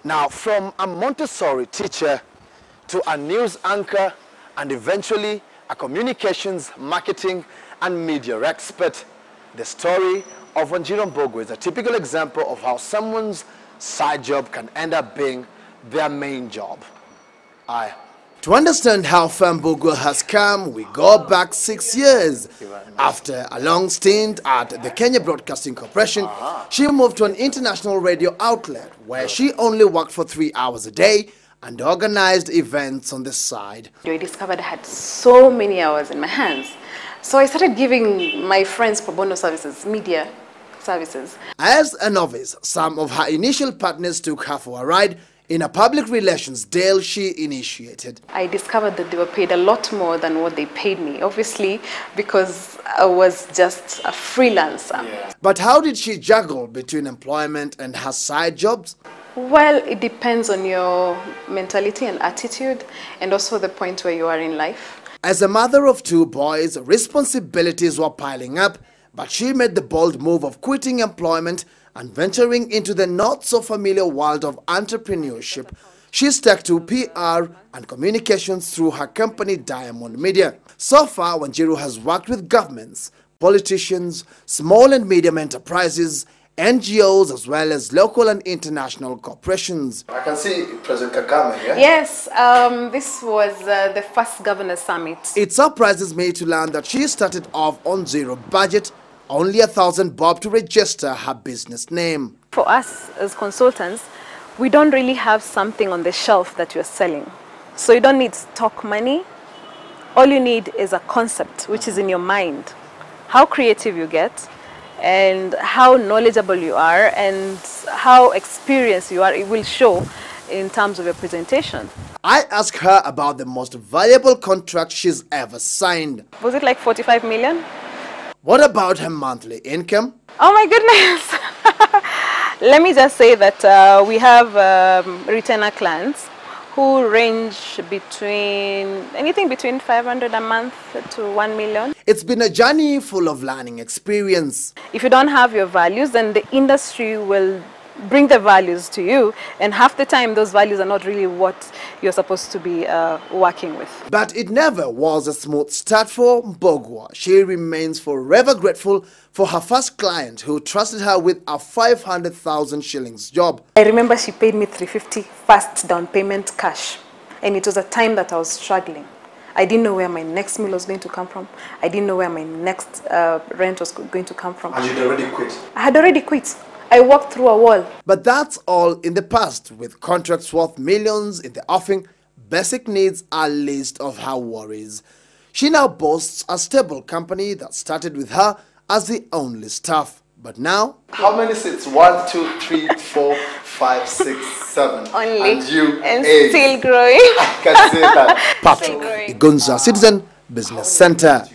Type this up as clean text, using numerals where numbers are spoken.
Now, from a Montessori teacher to a news anchor and eventually a communications, marketing and media expert, the story of Wanjiru Mbugua is a typical example of how someone's side job can end up being their main job. To understand how far Mbugua has come, we go back 6 years. After a long stint at the Kenya Broadcasting Corporation, she moved to an international radio outlet where she only worked for 3 hours a day and organized events on the side. I discovered I had so many hours in my hands. So I started giving my friends pro bono services, media services. As a novice, some of her initial partners took her for a ride in a public relations deal she initiated. I discovered that they were paid a lot more than what they paid me, obviously, because I was just a freelancer. Yeah. But how did she juggle between employment and her side jobs? Well, it depends on your mentality and attitude, and also the point where you are in life. As a mother of 2 boys, responsibilities were piling up, but she made the bold move of quitting employment and venturing into the not-so-familiar world of entrepreneurship. She stuck to PR and communications through her company Diamond Media. So far, Wanjiru has worked with governments, politicians, small and medium enterprises, NGOs, as well as local and international corporations. I can see President Kagame here. Yes, this was the first Governors Summit. It surprises me to learn that she started off on zero budget, only 1,000 bob to register her business name. For us as consultants, we don't really have something on the shelf that you're selling. So you don't need stock money. All you need is a concept which is in your mind. How creative you get and how knowledgeable you are and how experienced you are, it will show in terms of your presentation. I asked her about the most valuable contract she's ever signed. Was it like 45 million? What about her monthly income? Oh my goodness! Let me just say that we have retainer clients who range anything between 500 a month to 1 million. It's been a journey full of learning experience. If you don't have your values, then the industry will bring the values to you, and half the time those values are not really what you're supposed to be working with. But it never was a smooth start for Mbugua. She remains forever grateful for her first client who trusted her with a 500,000 shillings job. I remember she paid me 350 first down payment cash, and it was a time that I was struggling. I didn't know where my next meal was going to come from. I didn't know where my next rent was going to come from. And you'd already quit? I had already quit. I walked through a wall. But that's all in the past. With contracts worth millions in the offing, basic needs are least of her worries. She now boasts a stable company that started with her as the only staff. But now... How many seats? 1, 2, 3, 4, 5, 6, 7. Only. And you, and 8. Still growing. I can say that. Patrick, Igunza Citizen Business Center.